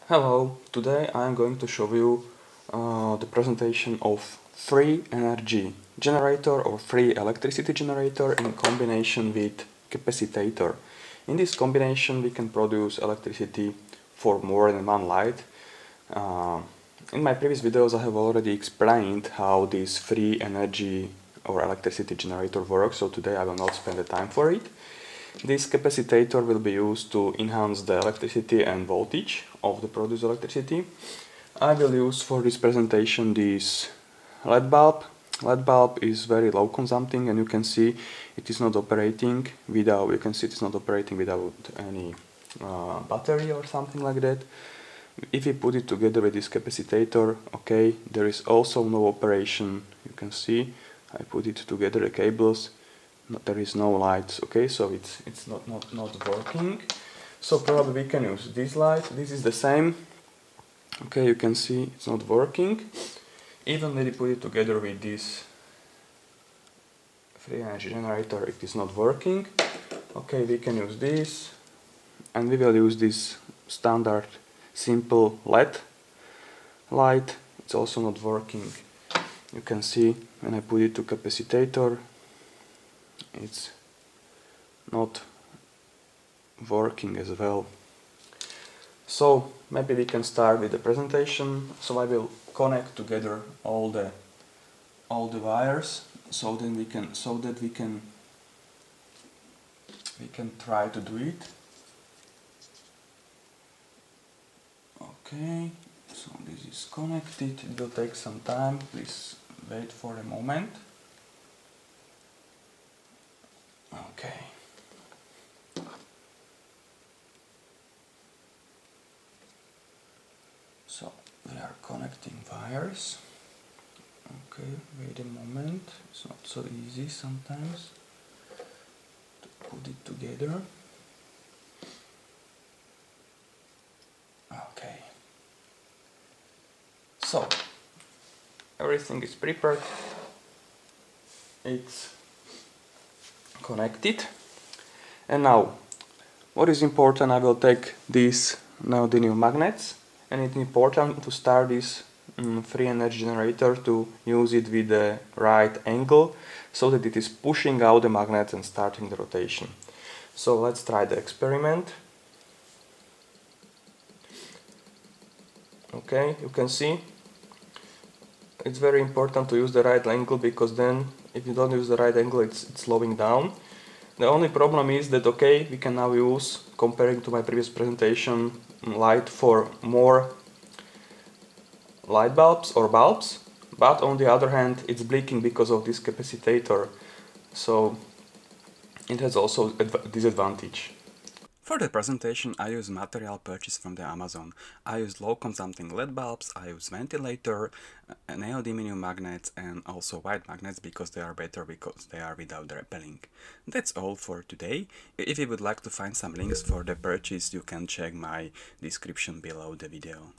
Hello, today I am going to show you the presentation of free energy generator or free electricity generator in combination with capacitator. In this combination we can produce electricity for more than one light. In my previous videos I have already explained how this free energy or electricity generator works, so today I will not spend the time for it. This capacitator will be used to enhance the electricity and voltage of the produced electricity. I will use for this presentation this LED bulb. LED bulb is very low consuming, and you can see it is not operating without, any battery or something like that. If we put it together with this capacitator, okay, there is also no operation. You can see I put it together, the cables. There is no lights, okay, so it's not working. So probably we can use this light. This is the same. Okay, you can see it's not working. Even when we put it together with this free energy generator, it is not working. Okay, we can use this, and we will use this standard simple LED light. It's also not working. You can see when I put it to capacitator, it's not working as well. So maybe we can start with the presentation. So I will connect together all the wires so that we can try to do it. Okay, so this is connected. It will take some time. Please wait for a moment. Okay. So we are connecting wires. Okay, wait a moment. It's not so easy sometimes to put it together. Okay. So everything is prepared. It's connected, and now what is important, I will take these neodymium magnets, and it's important to start this free energy generator to use it with the right angle so that it is pushing out the magnets and starting the rotation. So let's try the experiment. Okay, you can see it's very important to use the right angle, because then if you don't use the right angle it's slowing down. The only problem is that, okay, we can now use, comparing to my previous presentation, light for more light bulbs or bulbs, but on the other hand it's blinking because of this capacitator, so it has also a disadvantage. For the presentation I use material purchased from the Amazon. I use low consuming LED bulbs, I use ventilator, neodymium magnets and also white magnets because they are better because they are without the repelling. That's all for today. If you would like to find some links for the purchase, you can check my description below the video.